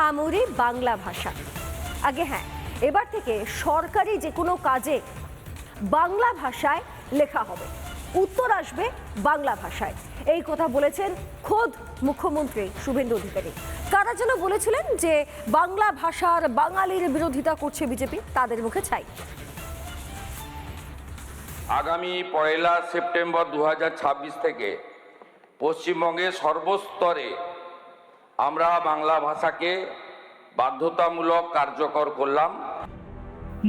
আমরি বাংলা ভাষা। আগে হ্যাঁ, এবার থেকে সরকারি যে কোনো কাজে বাংলা ভাষায় লেখা হবে, উত্তর আসবে বাংলা ভাষায়। এই কথা বলেছেন খোদ মুখ্যমন্ত্রী শুভেন্দু অধিকারী। কারা যেন বলেছিলেন যে বাংলা ভাষার বাঙালির বিরোধিতা করছে বিজেপি, তাদের মুখে ছাই। আগামী 1 সেপ্টেম্বর 2026 থেকে পশ্চিমবঙ্গের সর্বস্তরে আমরা বাংলা ভাষাকে বাধ্যতামূলক কার্যকর করলাম।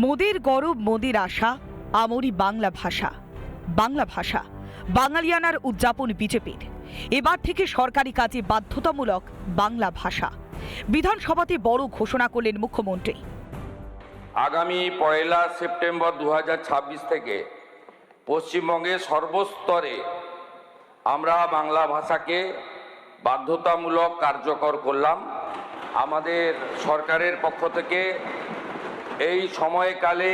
মোদের গৌরব মোদের আশা, আমরি বাংলা ভাষা। বাংলা ভাষা বাঙালিয়ানার উদযাপন বিজেপির। এবার থেকে সরকারি কাজে বাধ্যতামূলক বাংলা ভাষা। বিধানসভাতে বড় ঘোষণা করলেন মুখ্যমন্ত্রী। আগামী 1 সেপ্টেম্বর 2026 থেকে পশ্চিমবঙ্গের সর্বস্তরে আমরা বাংলা ভাষাকে বাধ্যতামূলক কার্যকর করলাম। আমাদের সরকারের পক্ষ থেকে এই সময়কালে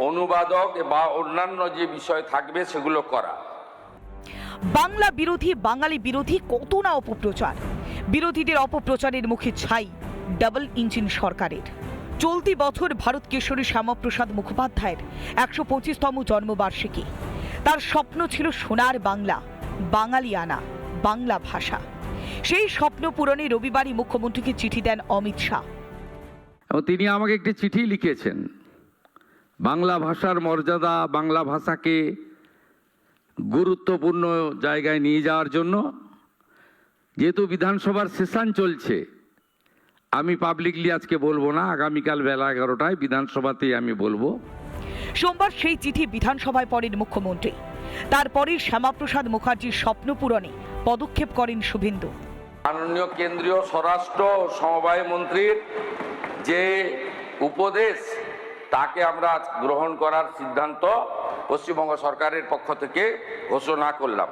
অনুবাদক বা অন্যান্য যে বিষয় থাকবে সেগুলো করা। বাংলা বিরোধী, বাঙালি বিরোধী কত না অপপ্রচার। বিরোধীদের অপপ্রচারের মুখে ছাই ডাবল ইঞ্জিন সরকারের। চলতি বছর ভারত কেশরী শ্যামাপ্রসাদ মুখোপাধ্যায়ের 125তম জন্মবার্ষিকী। তার স্বপ্ন ছিল সোনার বাংলা, বাঙালিয়ানা, বাংলা ভাষা। সেই স্বপ্ন পূরণে রবিবারই মুখ্যমন্ত্রীকে চিঠি দেন অমিত শাহ। তিনি আমাকে একটি চিঠি লিখেছেন বাংলা ভাষার মর্যাদা, বাংলা ভাষাকে গুরুত্বপূর্ণ জায়গায় নিয়ে যাওয়ার জন্য। যেহেতু বিধানসভার সেশন চলছে, আমি পাবলিকলি আজকে বলবো না, আগামীকাল বেলা 11টায় বিধানসভাতেই আমি বলবো। সোমবার সেই চিঠি বিধানসভায় পড়েন মুখ্যমন্ত্রী। তারপরেই শ্যামাপ্রসাদ মুখার্জির স্বপ্ন পূরণে পদক্ষেপ করেন শুভেন্দু। মাননীয় কেন্দ্রীয় স্বরাষ্ট্র সমবায় মন্ত্রীর যে উপদেশ, তাকে আমরা গ্রহণ করার সিদ্ধান্ত পশ্চিমবঙ্গ সরকারের পক্ষ থেকে ঘোষণা করলাম।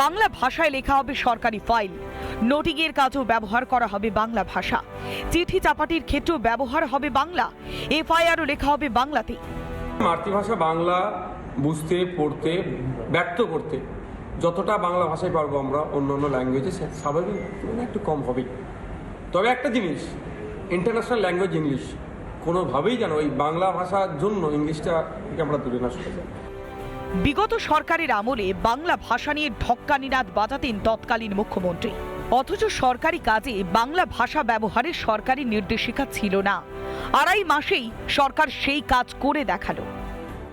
বাংলা ভাষায় লেখা হবে সরকারি ফাইল। নোটিংয়ের কাজেও ব্যবহার করা হবে বাংলা ভাষা। চিঠি চাপাটির ক্ষেত্রেও ব্যবহার হবে বাংলা। এফআইআরও লেখা হবে বাংলাতে। মাতৃভাষা বাংলা বুঝতে, পড়তে, ব্যক্ত করতে যতটা বাংলা ভাষায় পারবো আমরা, অন্য ল্যাঙ্গুয়েজে স্বাভাবিক একটু কম হবে। তবে একটা জিনিস, ইন্টারন্যাশনাল ল্যাঙ্গুয়েজ ইংলিশ, কোনোভাবেই যেন এই বাংলা ভাষার জন্য ইংলিশটাকে আমরা দূরে না সরে যাই। বিগত সরকারের আমলে বাংলা ভাষা নিয়ে ঢক্কানিনাদ বাজাতেন তৎকালীন মুখ্যমন্ত্রী। অথচ সরকারি কাজে বাংলা ভাষা ব্যবহারের সরকারি নির্দেশিকা ছিল না। 2.5 মাসেই সরকার সেই কাজ করে দেখালো।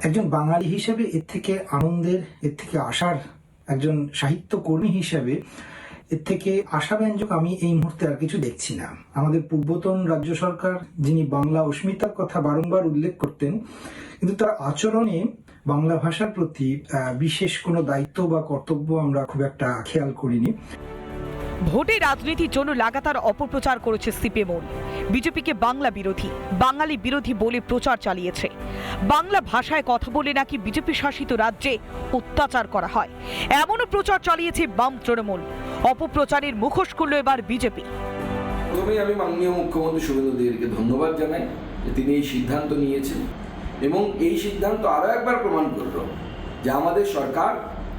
একজন বাঙালি হিসেবে এর থেকে আনন্দের, এর থেকে আশার, একজন সাহিত্যকর্মী হিসেবে এর থেকে আশাব্যঞ্জক আমি এই মুহূর্তে আর কিছু দেখছি না। আমাদের পূর্বতন রাজ্য সরকার, যিনি বাংলা অস্মিতার কথা বারংবার উল্লেখ করতেন, কিন্তু তার আচরণে বাংলা ভাষার প্রতি বিশেষ কোনো দায়িত্ব বা কর্তব্য আমরা খুব একটা খেয়াল করিনি। ভোটে রাজনীতির জন্য লাগাতার অপপ্রচার করেছে সিপিএম। বিজেপিকে বাংলা বিরোধী, বাঙালি বিরোধী বলে প্রচার চালিয়েছে। বাংলা ভাষায় কথা বলে নাকি বিজেপি শাসিত রাজ্যে অত্যাচার করা হয়, এমনও প্রচার চালিয়েছে বাম তৃণমূল। অপপ্রচারের মুখোশ খুলল এবার বিজেপি। প্রথমেই আমি মাননীয় মুখ্যমন্ত্রী শুভেন্দু অধিকারীকে ধন্যবাদ জানাই যে তিনি এই সিদ্ধান্ত নিয়েছেন, এবং এই সিদ্ধান্ত আরও একবার প্রমাণ করল যে আমাদের সরকার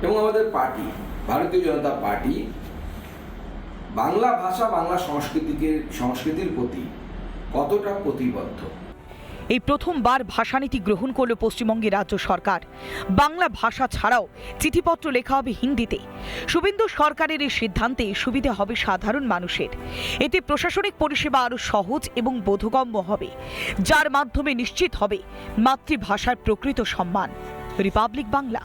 এবং আমাদের পার্টি, ভারতীয় জনতা পার্টি, বাংলা ভাষা, বাংলা সংস্কৃতির প্রতি কতটা প্রতিবদ্ধ। এই প্রথমবার ভাষানীতি গ্রহণ করল পশ্চিমবঙ্গের রাজ্য সরকার। বাংলা ভাষা ছাড়াও চিঠিপত্র লেখা হবে হিন্দিতে। শুভেন্দু সরকারের এই সিদ্ধান্তে সুবিধা হবে সাধারণ মানুষের। এতে প্রশাসনিক পরিষেবা আরও সহজ এবং বোধগম্য হবে, যার মাধ্যমে নিশ্চিত হবে মাতৃভাষার প্রকৃত সম্মান। রিপাবলিক বাংলা।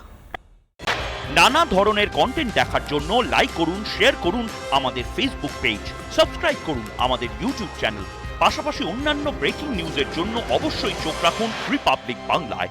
নানা ধরনের কন্টেন্ট দেখার জন্য লাইক করুন, শেয়ার করুন আমাদের ফেসবুক পেজ, সাবস্ক্রাইব করুন আমাদের ইউটিউব চ্যানেল। পাশাপাশি অন্যান্য ব্রেকিং নিউজের জন্য অবশ্যই চোখ রাখুন রিপাবলিক বাংলায়।